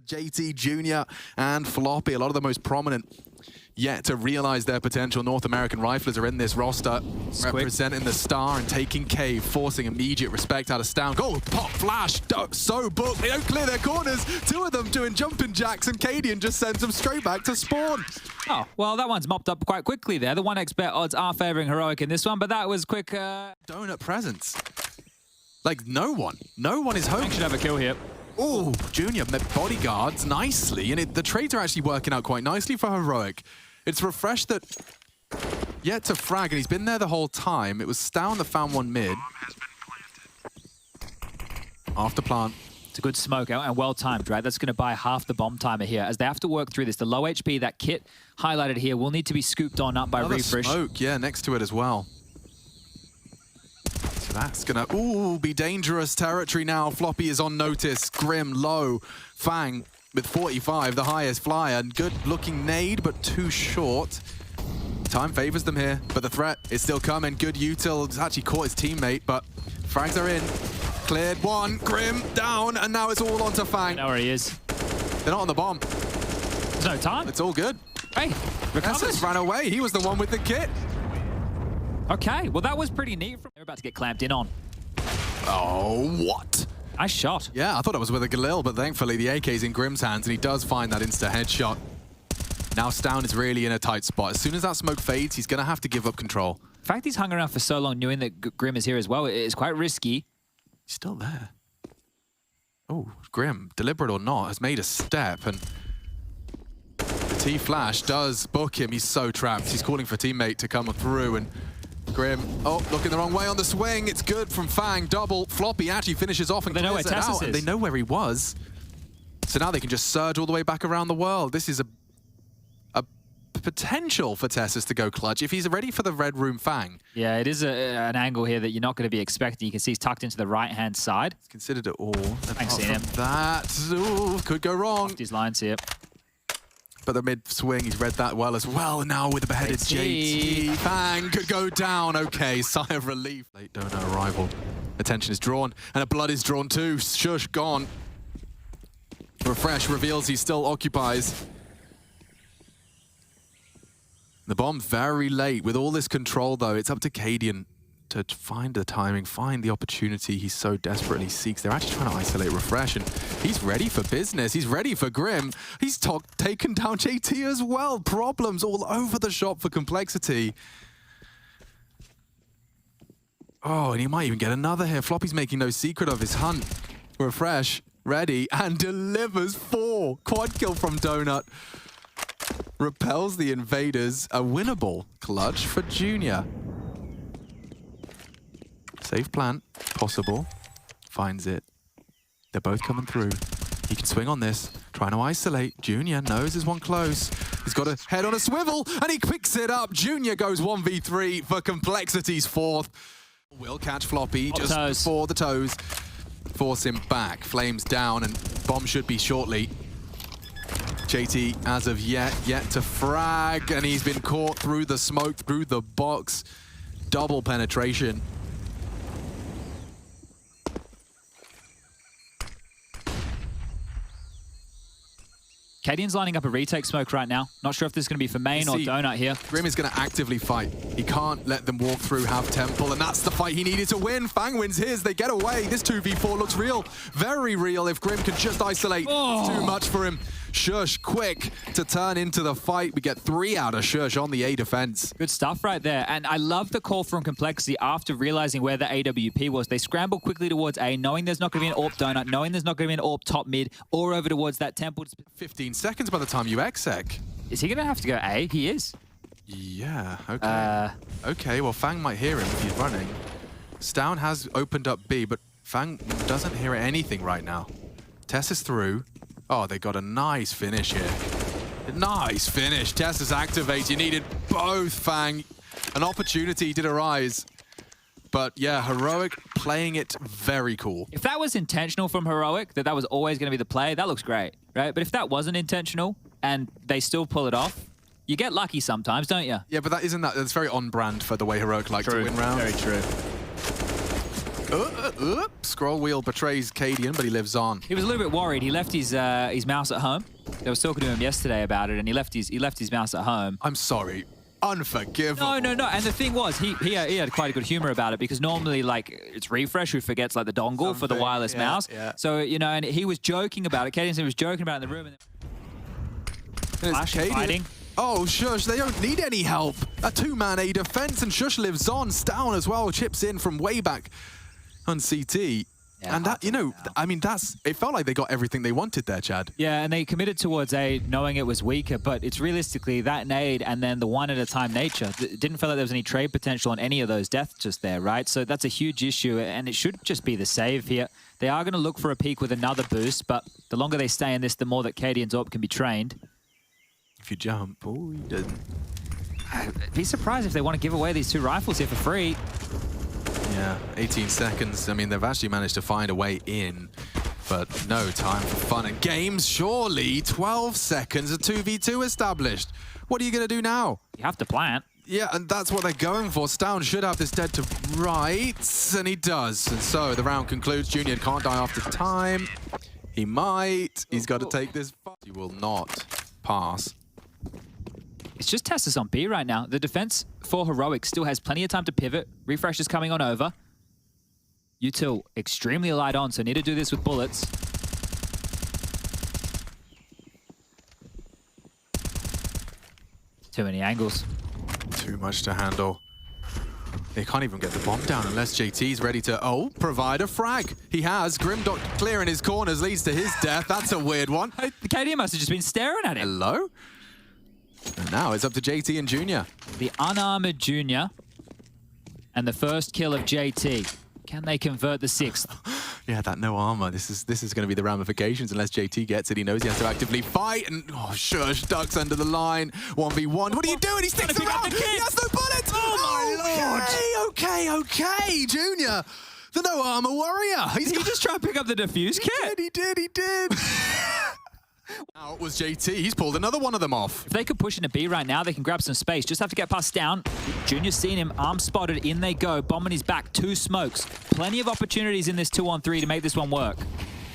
JT, Junior, and Floppy, a lot of the most prominent yet to realize their potential North American riflers are in this roster, representing the star and taking K, forcing immediate respect out of Stown. Go, pop, flash, so booked. They don't clear their corners. Two of them doing jumping jacks, and Cadian just sends them straight back to spawn. Oh, well, that one's mopped up quite quickly there. The 1x bet odds are favoring Heroic in this one, but that was quick. Donut presence. Like, no one is home. I should have a kill here. Oh, Junior bodyguards nicely, and the trades are actually working out quite nicely for Heroic. It's Refresh that yet to frag, and he's been there the whole time. It was Stown that found one mid. After plant. It's a good smoke and well timed, right? That's going to buy half the bomb timer here as they have to work through this. The low HP, that kit highlighted here, will need to be scooped on up by Refresh. Smoke, yeah, next to it as well. So that's gonna be dangerous territory now. Floppy is on notice. Grim low. Fang with 45, the highest flyer. Good looking nade, but too short. Time favors them here, but the threat is still coming. Good util. He's actually caught his teammate, but frags are in. Cleared one. Grim down, and now it's all onto Fang. I know where he is. They're not on the bomb. There's no time. It's all good. Hey, Nessus ran away. He was the one with the kit. Okay, well that was pretty neat. They're about to get clamped in on. Oh, what? Nice shot. Yeah, I thought it was with a Galil, but thankfully the AK's in Grim's hands, and he does find that insta headshot. Now Stown is really in a tight spot. As soon as that smoke fades, he's going to have to give up control. The fact he's hung around for so long, knowing that Grim is here as well, is quite risky. He's still there. Oh, Grim, deliberate or not, has made a step, and the T-Flash does book him. He's so trapped. He's calling for a teammate to come through, and Grim, looking the wrong way on the swing. It's good from Fang. Double. Floppy actually finishes off and they know where Tessus is. And they know where he was. So now they can just surge all the way back around the world. This is a potential for Tessus to go clutch if he's ready for the red room Fang. Yeah, it is an angle here that you're not going to be expecting. You can see he's tucked into the right-hand side. He's considered it all. I've seen him. That could go wrong. Off his lines here. But the mid-swing, he's read that well as well. And now with the beheaded JT. Fang could go down. Okay, sigh of relief. Late donor arrival. Attention is drawn, and a blood is drawn too. Shush, gone. Refresh reveals he still occupies. The bomb very late. With all this control, though, it's up to Cadian to find the timing, find the opportunity he so desperately seeks. They're actually trying to isolate Refresh, and he's ready for business. He's ready for Grim. He's taken down JT as well. Problems all over the shop for Complexity. Oh, and he might even get another here. Floppy's making no secret of his hunt. Refresh, ready, and delivers 4. Quad kill from Donut. Repels the invaders. A winnable clutch for Junior. Safe plant, possible. Finds it. They're both coming through. He can swing on this, trying to isolate. Junior knows there's one close. He's got a head on a swivel, and he picks it up. Junior goes 1v3 for Complexity's 4th. Will catch Floppy just before the toes. Force him back. Flames down, and bomb should be shortly. JT, as of yet to frag, and he's been caught through the smoke, through the box. Double penetration. Cadian's lining up a retake smoke right now. Not sure if this is going to be for main or Donut here. Grim is going to actively fight. He can't let them walk through, have Temple, and that's the fight he needed to win. Fang wins his. They get away. This 2v4 looks real. Very real if Grim could just isolate. It's too much for him. Shush, quick to turn into the fight. We get 3 out of Shush on the A defense. Good stuff right there. And I love the call from Complexity after realizing where the AWP was. They scramble quickly towards A, knowing there's not going to be an AWP Donut, knowing there's not going to be an AWP top mid, or over towards that Temple. 15 seconds by the time you exec. Is he going to have to go A? He is. Yeah, okay. Okay, well, Fang might hear him if he's running. Stown has opened up B, but Fang doesn't hear anything right now. Tess is through. Oh, they got a nice finish here. Nice finish. Tessus activates. You needed both, Fang. An opportunity did arise. But yeah, Heroic playing it very cool. If that was intentional from Heroic, that was always going to be the play, that looks great, right? But if that wasn't intentional and they still pull it off, you get lucky sometimes, don't you? Yeah, but that's very on brand for the way Heroic like to win rounds. Very true. Scroll wheel betrays Cadian, but he lives on. He was a little bit worried. He left his mouse at home. I was talking to him yesterday about it, and he left his mouse at home. I'm sorry. Unforgivable. No. And the thing was, he had quite a good humor about it, because normally, like, it's Refresh who forgets, like, the dongle for the wireless mouse. Yeah. So, you know, and he was joking about it. Cadian was joking about it in the room. And Flash fighting. Oh, Shush, they don't need any help. A two-man A defense, and Shush lives on. Down as well, chips in from way back on CT. Yeah, and that, you know, I mean, it felt like they got everything they wanted there, Chad. Yeah, and they committed towards A knowing it was weaker, but it's realistically that nade and then the one-at-a-time nature. It didn't feel like there was any trade potential on any of those deaths just there, right? So that's a huge issue, and it should just be the save here. They are going to look for a peak with another boost, but the longer they stay in this, the more that Cadian's AWP can be trained. If you jump, oh, he doesn't. I'd be surprised if they want to give away these two rifles here for free. Yeah, 18 seconds. I mean, they've actually managed to find a way in, but no time for fun and games, surely. 12 seconds, a 2v2 established. What are you going to do now? You have to plant. Yeah, and that's what they're going for. Stown should have this dead to rights, and he does. And so the round concludes. Junior can't die after time. He might. He's got to take this. He will not pass. It's just Tessus on B right now. The defense for Heroic still has plenty of time to pivot. Refresh is coming on over. U2 extremely light on, so need to do this with bullets. Too many angles. Too much to handle. They can't even get the bomb down unless JT's ready to, provide a frag. He has. Grimdot clearing his corners leads to his death. That's a weird one. The KDM must have just been staring at him. Hello? And now it's up to JT and Junior. The unarmored Junior and the first kill of JT. Can they convert the sixth? Yeah, that no armor. This is going to be the ramifications unless JT gets it. He knows he has to actively fight, and Shush ducks under the line. 1v1. What are you doing? He sticks around. He has no bullets. Oh my lord. Okay, Junior. The no armor warrior. He just tried to pick up the defuse kit. He did. Now it was JT. He's pulled another one of them off. If they could push into B right now, they can grab some space. Just have to get past down. Junior's seen him. Arm spotted. In they go. Bomb on his back. 2 smokes. Plenty of opportunities in this 2-on-3 to make this one work.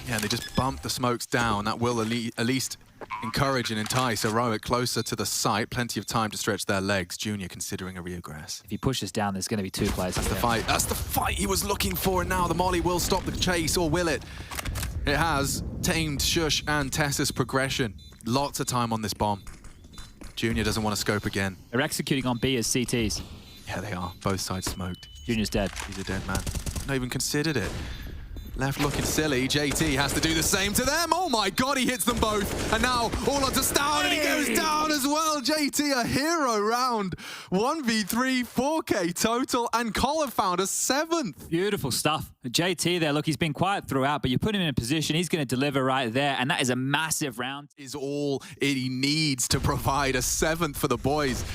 Yeah, they just bump the smokes down. That will at least encourage and entice Heroic closer to the site. Plenty of time to stretch their legs. Junior considering a regress. If he pushes down, there's going to be 2 players. That's the fight. That's the fight he was looking for. And now the molly will stop the chase, or will it? It has tamed Shush and Tessa's progression. Lots of time on this bomb. Junior doesn't want to scope again. They're executing on B as CTs. Yeah, they are. Both sides smoked. Junior's dead. He's a dead man. Not even considered it. Left looking silly. JT has to do the same to them. Oh my god, he hits them both. And now all onto Stown, and he goes down as well. JT, a hero round. 1v3, 4K total, and Colin found a 7th. Beautiful stuff. JT there, look, he's been quiet throughout, but you put him in a position, he's going to deliver right there, and that is a massive round. Is all he needs to provide a 7th for the boys.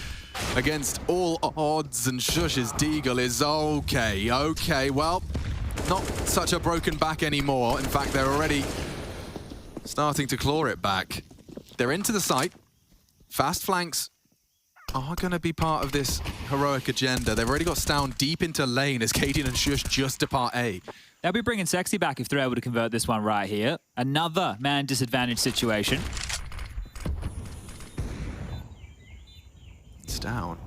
Against all odds, and Shush's Deagle is okay. Well, not such a broken back anymore. In fact, they're already starting to claw it back. They're into the site. Fast flanks are going to be part of this Heroic agenda. They've already got Stown deep into lane as Cadian and Shush just depart A. They'll be bringing Sexy back if they're able to convert this one right here. Another man disadvantage situation. Stown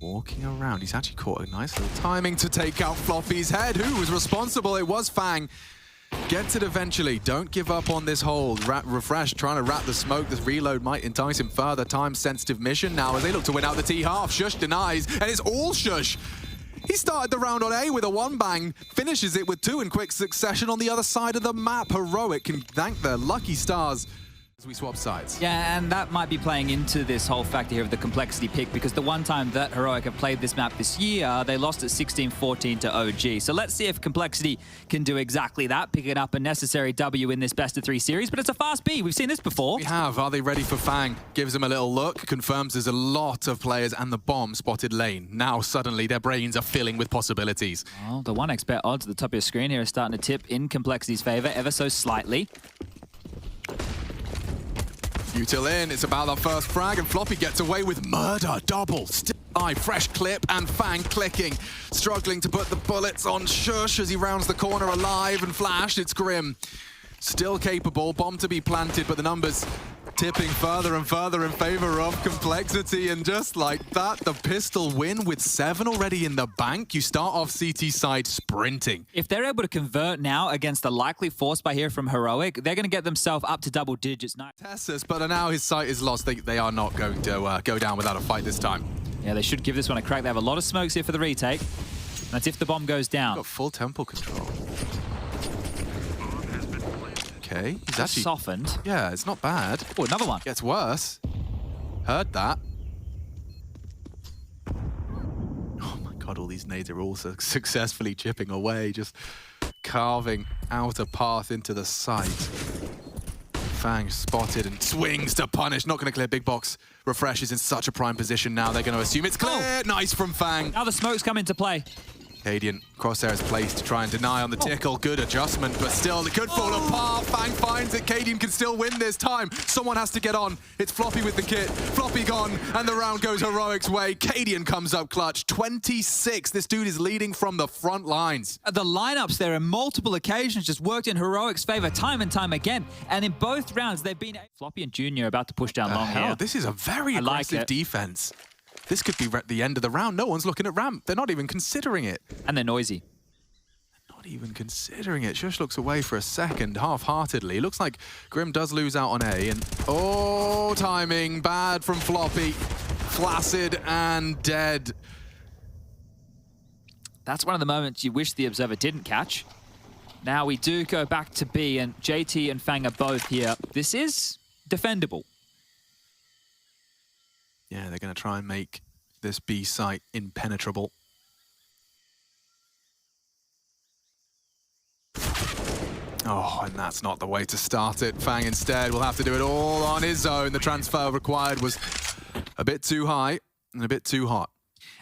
walking around. He's actually caught a nice little timing to take out Floppy's head. Who was responsible? It was Fang. Gets it eventually. Don't give up on this hold. Refresh trying to wrap the smoke. This reload might entice him further. Time-sensitive mission now as they look to win out the T-half. Shush denies, and it's all Shush. He started the round on A with a 1-bang, finishes it with 2 in quick succession on the other side of the map. Heroic can thank their lucky stars as we swap sides. Yeah, and that might be playing into this whole factor here of the complexity pick, because the one time that Heroic have played this map this year, they lost at 16-14 to OG. So let's see if complexity can do exactly that, picking up a necessary W in this best-of-3 series, but it's a fast B. We've seen this before. We have. Are they ready for Fang? Gives them a little look, confirms there's a lot of players, and the bomb spotted lane. Now suddenly their brains are filling with possibilities. Well, the 1xbet odds at the top of your screen here are starting to tip in complexity's favor ever so slightly. U-till in, it's about that first frag, and Floppy gets away with murder. Double. eye. Fresh clip and Fang clicking. Struggling to put the bullets on Shush as he rounds the corner alive and flashed. It's Grim. Still capable. Bomb to be planted, but the numbers tipping further and further in favor of Complexity. And just like that, the pistol win with 7 already in the bank. You start off CT side sprinting. If they're able to convert now against the likely force by here from Heroic, they're going to get themselves up to double digits. Tessus, but now his sight is lost. They are not going to go down without a fight this time. Yeah, they should give this one a crack. They have a lot of smokes here for the retake. That's if the bomb goes down. Got full tempo control. Okay, he's actually softened. Yeah, it's not bad. Oh, another one. Gets worse. Heard that. Oh my god, all these nades are also successfully chipping away, just carving out a path into the site. Fang spotted and swings to punish. Not going to clear big box. Refresh is in such a prime position now. They're going to assume it's clear. Oh. Nice from Fang. Now the smokes come into play. Cadian, crosshair is placed to try and deny on the tickle. Good adjustment, but still it could fall apart. Fang finds it. Cadian can still win this time. Someone has to get on. It's Floppy with the kit. Floppy gone, and the round goes Heroic's way. Cadian comes up clutch. 26. This dude is leading from the front lines. The lineups there on multiple occasions just worked in Heroic's favor time and time again. And in both rounds, they've been... Floppy and Junior about to push down long here. This is a very aggressive defense. This could be the end of the round. No one's looking at ramp. They're not even considering it. And they're noisy. Not even considering it. Shush looks away for a second, half-heartedly. Looks like Grim does lose out on A. And oh, timing bad from Floppy. Flaccid and dead. That's one of the moments you wish the Observer didn't catch. Now we do go back to B, and JT and Fang are both here. This is defendable. Yeah, they're going to try and make this B site impenetrable. Oh, and that's not the way to start it. Fang instead will have to do it all on his own. The transfer required was a bit too high and a bit too hot.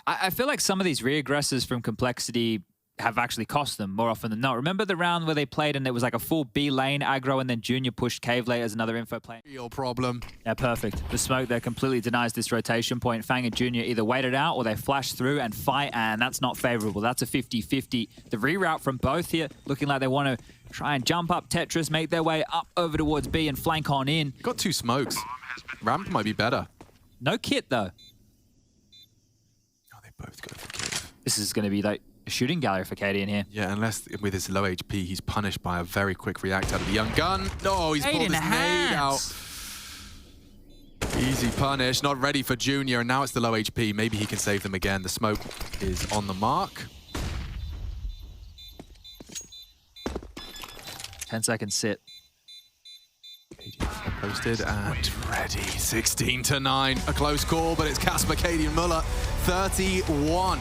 I feel like some of these reaggressors from Complexity have actually cost them more often than not. Remember the round where they played and it was like a full B lane aggro and then Junior pushed Cave late as another info play? Real problem. Yeah, perfect. The smoke there completely denies this rotation point. Fang and Junior either wait it out or they flash through and fight, and that's not favorable. That's a 50-50. The reroute from both here looking like they want to try and jump up Tetris, make their way up over towards B and flank on in. Got 2 smokes. Ramp might be better. No kit though. Oh, they both go for Cave. This is going to be like a shooting gallery for Katie in here. Yeah, unless with his low HP, he's punished by a very quick react out of the young gun. No, he's pulled his nade out. Easy punish, not ready for Junior, and now it's the low HP. Maybe he can save them again. The smoke is on the mark. 10 seconds sit. Posted and ready. 16-9. A close call, but it's Casper, Katie, and Muller. 31.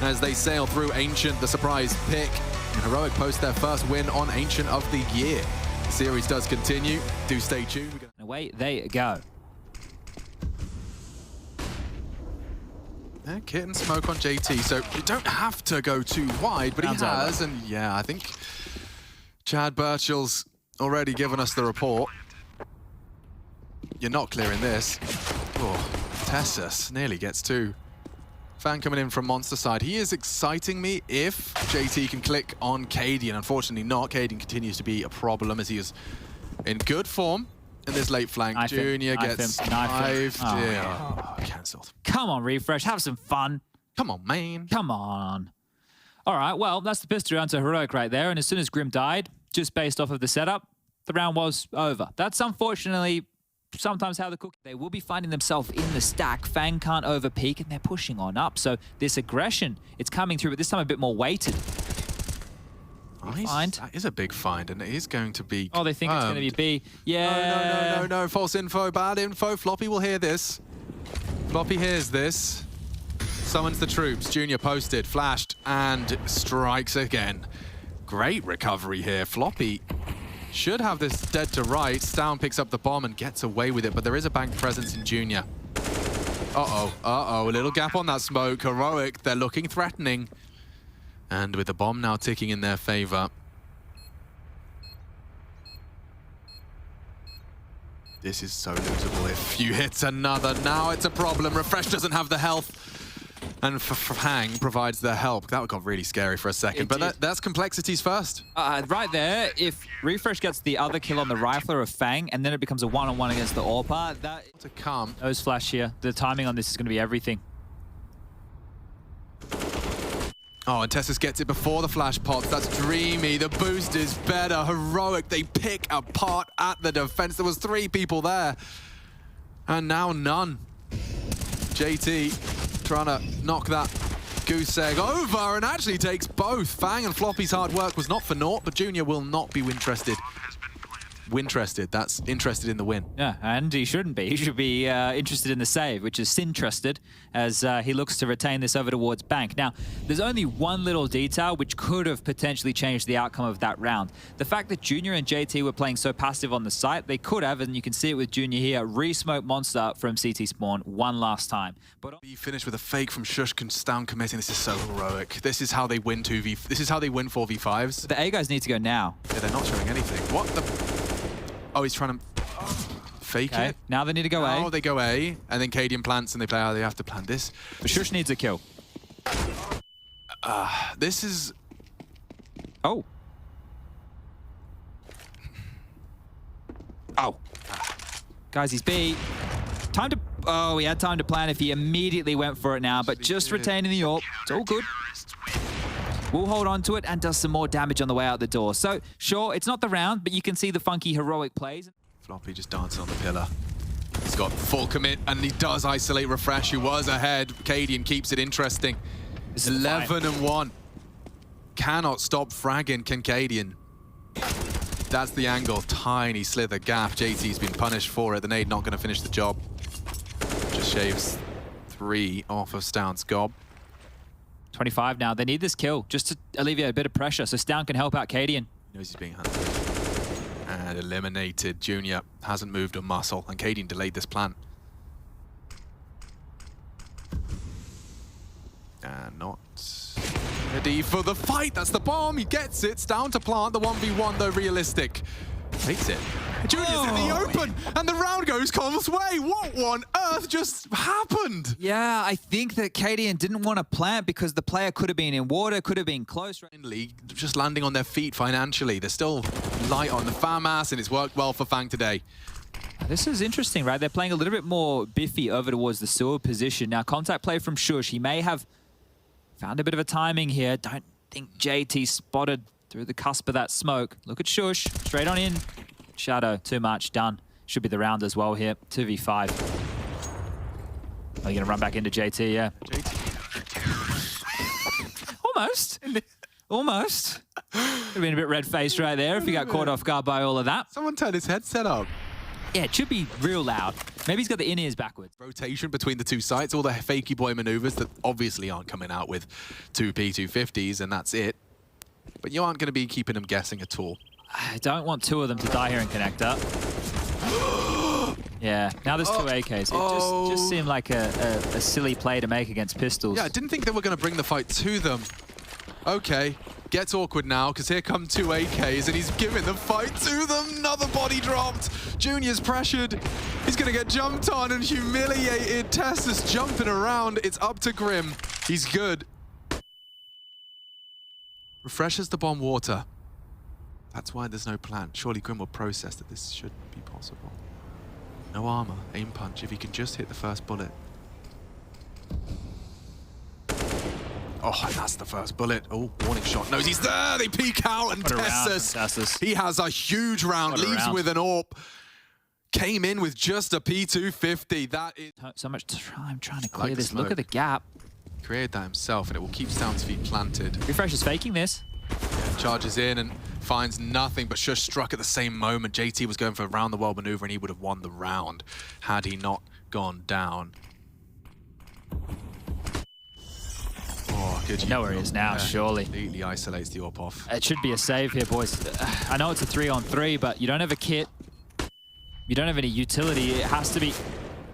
As they sail through Ancient, the surprise pick. And Heroic post their first win on Ancient of the year. The series does continue. Do stay tuned. Away they go. Yeah, Kit and smoke on JT, so you don't have to go too wide, but he has. And yeah, I think Chad Birchall's already given us the report. You're not clearing this. Oh, Tessus nearly gets 2. Fan coming in from Monster side. He is exciting me if JT can click on Cadian. Unfortunately not. Cadian continues to be a problem as he is in good form in this late flank. Junior gets knifed. Oh, cancelled. Come on, Refresh. Have some fun. Come on, man. Come on. All right, well, that's the pistol round to Heroic right there. And as soon as Grim died, just based off of the setup, the round was over. That's unfortunately sometimes how the cookie. They will be finding themselves in the stack. Fang can't overpeak, and they're pushing on up. So this aggression, it's coming through, but this time a bit more weighted. Nice. That is a big find, and it is going to be. Oh, they think it's going to be B. Yeah. No. False info, bad info. Floppy will hear this. Floppy hears this. Summons the troops. Junior posted, flashed, and strikes again. Great recovery here. Floppy should have this dead to right. Stown picks up the bomb and gets away with it, but there is a bank presence in Junior. A little gap on that smoke. Heroic, they're looking threatening. And with the bomb now ticking in their favor. This is so losable. If you hit another, now it's a problem. Refresh doesn't have the health. And Fang provides the help. That got really scary for a second, but that's complexities first. Right there, if Refresh gets the other kill on the Rifler of Fang, and then it becomes a one-on-one against the AWPer, that... To come. Nose flash here. The timing on this is going to be everything. Oh, and Tessus gets it before the flash pops. That's dreamy. The boost is better. Heroic. They pick apart at the defense. There was 3 people there. And now none. JT trying to knock that goose egg over and actually takes both. Fang and Floppy's hard work was not for naught, but Junior will not be interested. That's interested in the win. Yeah, and he shouldn't be. He should be interested in the save, which is sinterested, as he looks to retain this over towards Bank. Now, there's only one little detail which could have potentially changed the outcome of that round. The fact that Junior and JT were playing so passive on the site, they could have, and you can see it with Junior here, re-smoke Monster from CT spawn one last time. But he finished with a fake from Shush down committing. This is so heroic. This is how they win 2v. This is how they win 4v5s. The A guys need to go now. Yeah, they're not showing anything. What the? Oh, he's trying to fake it. Now they need to go A. Oh, they go A, and then Cadian plants, and they play how they have to plant this. But Shush needs a kill. This is... Oh. Oh. Guys, he's B. Time to... Oh, he had time to plan if he immediately went for it now, but just retaining the AWP. It's all good. We'll hold on to it and does some more damage on the way out the door. So, sure, it's not the round, but you can see the funky, heroic plays. Floppy just dancing on the pillar. He's got full commit, and he does isolate Refresh, who was ahead. Cadian keeps it interesting. 11-1. Cannot stop fragging Cadian. That's the angle. Tiny slither gap. JT's been punished for it. The nade not going to finish the job. Just shaves 3 off of Stoun's gob. 25 now. They need this kill just to alleviate a bit of pressure, so Stoun can help out Cadian. He knows he's being hunted. And eliminated. Junior hasn't moved a muscle, and Cadian delayed this plant. And not ready for the fight. That's the bomb. He gets it. It's down to plant. The 1v1, though, realistic. Takes it. Junior's in the open, and the round goes Col's way. What on earth just happened? Yeah, I think that Cadian didn't want to plant because the player could have been in water, could have been close. Finally, just landing on their feet financially. They're still light on the FAMAS, and it's worked well for Fang today. This is interesting, right? They're playing a little bit more biffy over towards the seule position. Now, contact play from Shush. He may have found a bit of a timing here. Don't think JT spotted through the cusp of that smoke. Look at Shush. Straight on in. Shadow, too much. Done. Should be the round as well here. 2v5. Are you going to run back into JT? Yeah. JT. Almost. Almost. Could have been a bit red-faced right there if he got caught off guard by all of that. Someone turned his headset up. Yeah, it should be real loud. Maybe he's got the in-ears backwards. Rotation between the two sites, all the fakey boy maneuvers that obviously aren't coming out with 2P 250s, and that's it. But you aren't going to be keeping them guessing at all. I don't want 2 of them to die here in connector. Yeah, now there's 2 AKs. It just seemed like a silly play to make against pistols. Yeah, I didn't think they were going to bring the fight to them. Okay, gets awkward now, because here come 2 AKs, and he's giving the fight to them. Another body dropped. Junior's pressured. He's going to get jumped on and humiliated. Tess is jumping around. It's up to Grim. He's good. Refreshes the bomb water. That's why there's no plan. Surely Grim will process that this should be possible. No armor, aim punch, if he can just hit the first bullet. Oh, and that's the first bullet. Oh, warning shot. Knows he's there. They peek out, and Tessus, he has a huge round, leaves with an AWP. Came in with just a P250. That is so much time trying to clear this. Look at the gap. Created that himself, and it will keep Stoun's feet planted. Refresh is faking this. Yeah, charges in and finds nothing, but Shush struck at the same moment. JT was going for a round-the-world maneuver, and he would have won the round had he not gone down. Oh, good. You know where he is now, surely. Completely isolates the AWP off. It should be a save here, boys. I know it's a 3-on-3, but you don't have a kit. You don't have any utility. It has to be...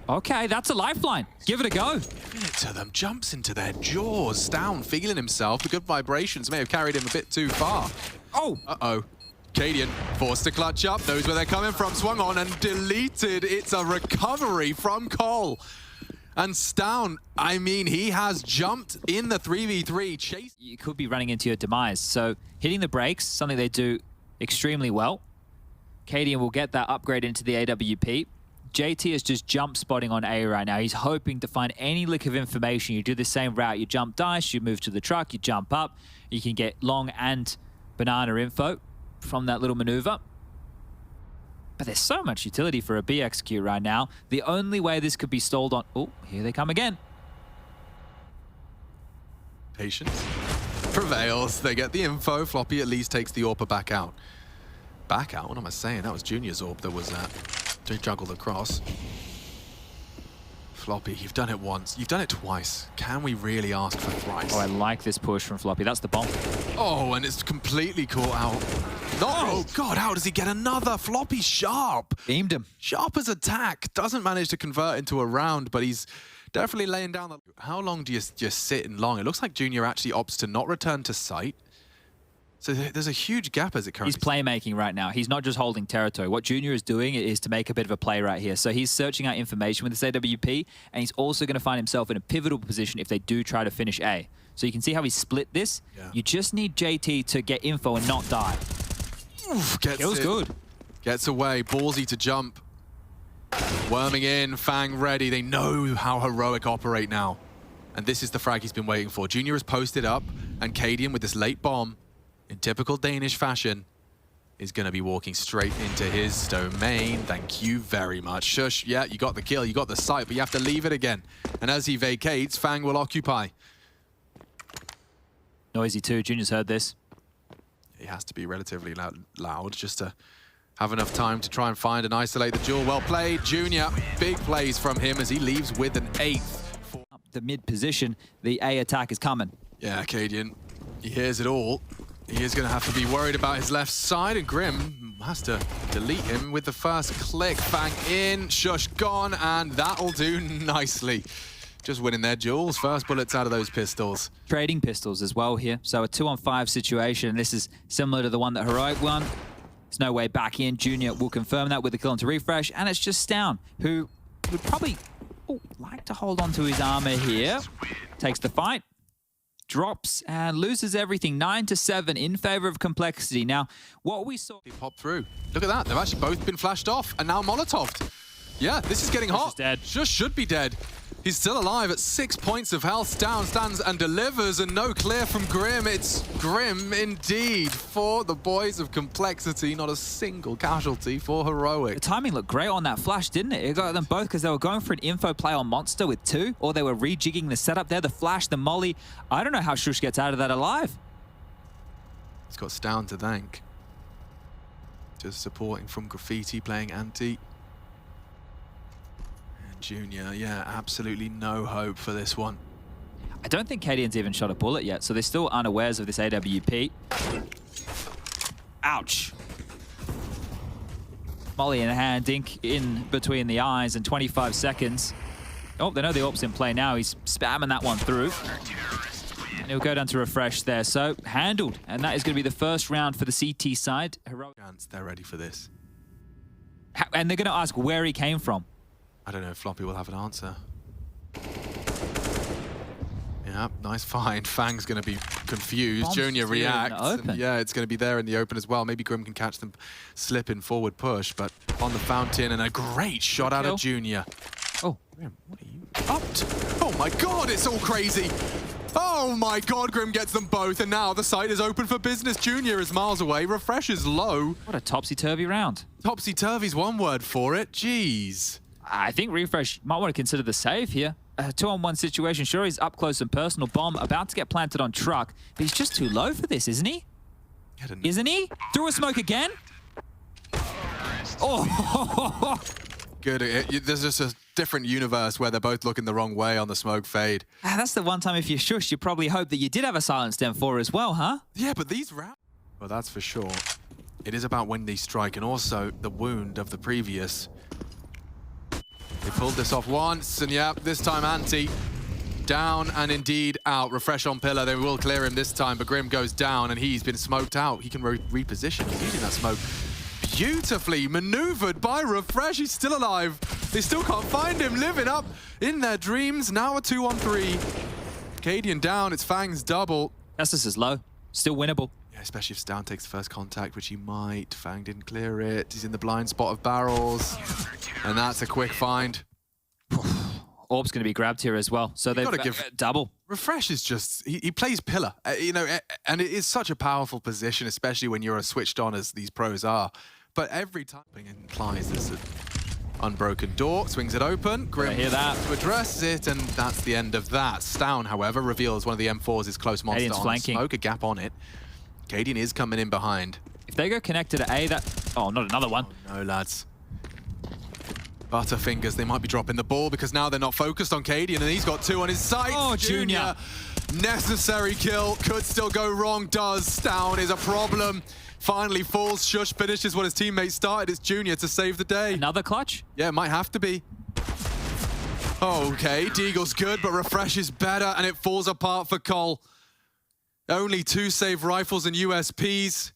Okay, that's a lifeline. Give it a go. Giving it to them. Jumps into their jaws. Stoun feeling himself. The good vibrations may have carried him a bit too far. Oh! Uh-oh. Cadian forced to clutch up. Knows where they're coming from. Swung on and deleted. It's a recovery from Cole. And Stown, I mean, he has jumped in the 3v3 chase. You could be running into your demise. So hitting the brakes, something they do extremely well. Cadian will get that upgrade into the AWP. JT is just jump spotting on A right now. He's hoping to find any lick of information. You do the same route. You jump dice, you move to the truck, you jump up. You can get long and banana info from that little maneuver. But there's so much utility for a BXQ right now. The only way this could be stalled on... Oh, here they come again. Patience prevails. They get the info. Floppy at least takes the AWPer back out. Back out? What am I saying? That was Junior's AWP that was juggled across. Floppy, you've done it once. You've done it twice. Can we really ask for thrice? Oh, I like this push from Floppy. That's the bomb. Oh, and it's completely caught out. No! Oh, God, how does he get another? Floppy sharp. Beamed him. Sharp as attack. Doesn't manage to convert into a round, but he's definitely laying down the... How long do you just sit in long? It looks like Junior actually opts to not return to site. So there's a huge gap as it currently... He's playmaking right now. He's not just holding territory. What Junior is doing is to make a bit of a play right here. So he's searching out information with this AWP, and he's also going to find himself in a pivotal position if they do try to finish A. So you can see how he split this. Yeah. You just need JT to get info and not die. Oof, Feels good. Gets away. Ballsy to jump. Worming in. Fang ready. They know how heroic operate now. And this is the frag he's been waiting for. Junior has posted up, and Cadian with this late bomb, in typical Danish fashion, is going to be walking straight into his domain. Thank you very much. Shush, yeah, you got the kill, you got the sight, but you have to leave it again. And as he vacates, Fang will occupy. Noisy too, Junior's heard this. He has to be relatively loud just to have enough time to try and find and isolate the duel. Well played, Junior. Big plays from him as he leaves with an 8th. Up the mid position, the A attack is coming. Yeah, Cadian, he hears it all. He is going to have to be worried about his left side, and Grim has to delete him with the first click. Fang in, Shush gone, and that'll do nicely. Just winning their duels. First bullets out of those pistols. Trading pistols as well here. So a 2-on-5 situation. This is similar to the one that Heroic won. There's no way back in. Junior will confirm that with the kill onto refresh, and it's just Stown, who would probably like to hold on to his armor here. Takes the fight. Drops and loses everything. 9-7 in favor of Complexity. Now, what we saw... He popped through. Look at that. They've actually both been flashed off, and now Molotov'd. Yeah, this is getting hot. Dead. Just should be dead. He's still alive at 6 points of health. Stown stands and delivers, and no clear from Grim. It's Grim indeed for the boys of Complexity. Not a single casualty for Heroic. The timing looked great on that flash, didn't it? It got them both because they were going for an info play on Monster with 2, or they were rejigging the setup there. The flash, the molly. I don't know how Shush gets out of that alive. He's got Stown to thank. Just supporting from Graffiti, playing anti. Junior, yeah, absolutely no hope for this one. I don't think Cadian's even shot a bullet yet, so they're still unawares of this AWP. Ouch. Molly in hand, Dink in between the eyes, and 25 seconds. Oh, they know the AWP's in play now. He's spamming that one through. And he'll go down to refresh there. So, handled. And that is going to be the first round for the CT side. Heroic. They're ready for this. And they're going to ask where he came from. I don't know if Floppy will have an answer. Yeah, nice find. Fang's going to be confused. Bombs Junior reacts. And yeah, it's going to be there in the open as well. Maybe Grim can catch them slipping forward push, but on the fountain, and a great shot out of Junior. Oh, Grim, what are you up to? Oh my God, it's all crazy. Oh my God, Grim gets them both, and now the site is open for business. Junior is miles away. Refresh is low. what a topsy-turvy round. Topsy-turvy's one word for it. Jeez. I think Refresh might want to consider the save here. A 2-on-1 situation. Sure, he's up close and personal. Bomb about to get planted on truck, but he's just too low for this, isn't he? Isn't he? Through a smoke again? Oh! Good. There's just a different universe where they're both looking the wrong way on the smoke fade. That's the one time if you're Shush, you probably hope that you did have a silenced M4 as well, huh? Yeah, but these rounds... Well, that's for sure. It is about when they strike, and also the wound of the previous... They pulled this off once, and yeah, this time Anti down and indeed out. Refresh on pillar, they will clear him this time, but Grim goes down and he's been smoked out. He can reposition. He's using that smoke beautifully maneuvered by Refresh. He's still alive. They still can't find him, living up in their dreams. Now a 2-on-3. Cadian down, it's Fang's double. Estus is low, still winnable. Yeah, especially if Stown takes the first contact, which he might. Fang didn't clear it. He's in the blind spot of barrels. And that's a quick find. Orb's going to be grabbed here as well. So they've got to give double. Refresh is just, he plays pillar, you know, and it is such a powerful position, especially when you're as switched on as these pros are. But every time it implies there's an unbroken door, swings it open, Grim hear that. addresses it, and that's the end of that. Stown, however, reveals one of the M4s is close monster Cadian's on flanking. smoke, a gap on it. Cadian is coming in behind. If they go connected to A, that... Oh, not another one. Oh, no, lads. Butterfingers, they might be dropping the ball because now they're not focused on Cadian, and he's got 2 on his sights. Oh, Junior. Necessary kill, could still go wrong, does. Stown is a problem. Finally falls, Shush finishes what his teammate started. It's Junior to save the day. Another clutch? Yeah, it might have to be. Okay, Deagle's good, but Refresh is better, and it falls apart for Cole. Only 2 save rifles and USPs.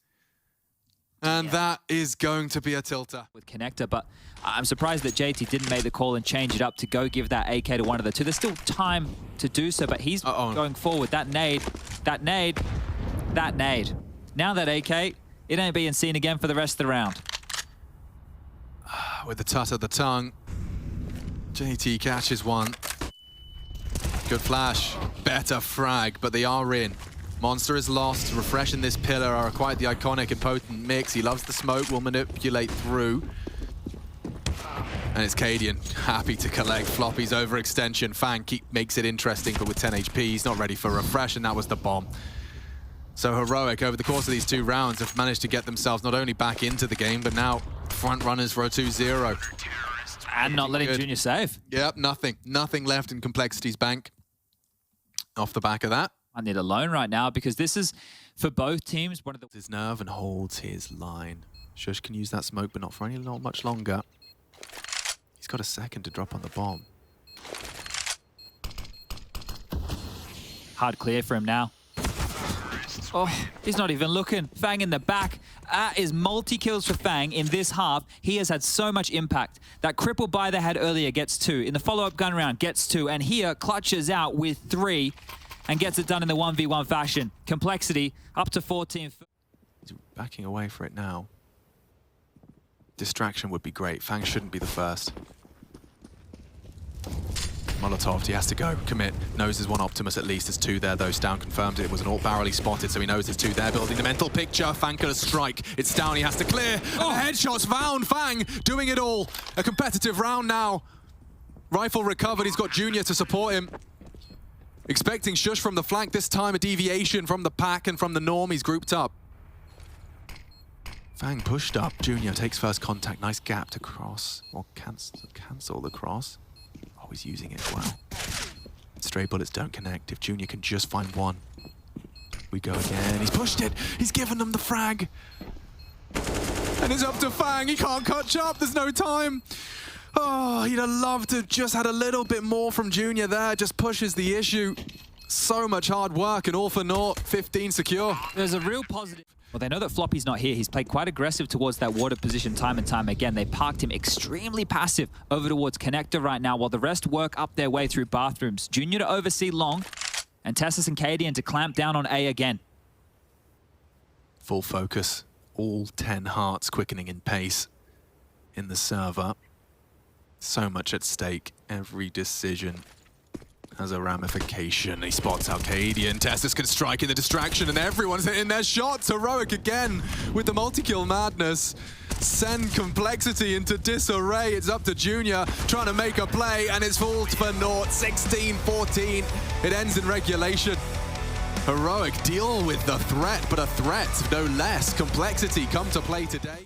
And that is going to be a tilter. With connector, but I'm surprised that JT didn't make the call and change it up to go give that AK to one of the two. There's still time to do so, but he's going forward. That nade, that nade, that nade. Now that AK, it ain't being seen again for the rest of the round. With the tut of the tongue, JT catches one. Good flash, better frag, but they are in. Monster is lost. Refresh and this pillar are quite the iconic and potent mix. He loves the smoke, will manipulate through. And it's Cadian, happy to collect Floppy's overextension. Fang makes it interesting, but with 10 HP, he's not ready for Refresh, and that was the bomb. So Heroic, over the course of these 2 rounds, have managed to get themselves not only back into the game, but now front runners for a 2-0. And not letting Junior save. Yep, nothing left in Complexity's bank. Off the back of that. I need a loan right now because this is, for both teams, one of the... His nerve and holds his line. Shush can use that smoke, but not for not much longer. He's got a second to drop on the bomb. Hard clear for him now. Oh, he's not even looking. Fang in the back. That is multi-kills for Fang in this half. He has had so much impact. That cripple buy they had earlier gets 2. In the follow-up gun round, gets 2. And here, clutches out with 3. And gets it done in the 1v1 fashion. Complexity up to 14. He's backing away for it now. Distraction would be great. Fang shouldn't be the first. Molotov, he has to go, commit. Knows there's 1 Optimus at least. There's 2 there though. Stown confirms it was an alt barrel he spotted, so he knows there's 2 there. Building the mental picture. Fang could strike. It's Stown, he has to clear. Oh, headshots found. Fang doing it all. A competitive round now. Rifle recovered. He's got Junior to support him. Expecting Shush from the flank, this time a deviation from the pack and from the norm. He's grouped up. Fang pushed up. Junior takes first contact. Nice gap to cross. Or cancel the cross. Oh, he's using it well. Stray bullets don't connect. If Junior can just find 1. We go again. He's pushed it. He's given them the frag. And it's up to Fang. He can't catch up. There's no time. Oh, he'd have loved to have just had a little bit more from Junior there. Just pushes the issue. So much hard work and all for naught. 15 secure. There's a real positive. Well, they know that Floppy's not here. He's played quite aggressive towards that water position time and time again. They parked him extremely passive over towards connector right now while the rest work up their way through bathrooms. Junior to oversee long and Tessus and Cadian to clamp down on A again. Full focus. All 10 hearts quickening in pace in the server. So much at stake. Every decision has a ramification. He spots Cadian. Tessus can strike in the distraction, and everyone's hitting their shots. Heroic again with the multi-kill madness. Send Complexity into disarray. It's up to Junior trying to make a play, and it's full for naught. 16-14. It ends in regulation. Heroic deal with the threat, but a threat no less. Complexity come to play today.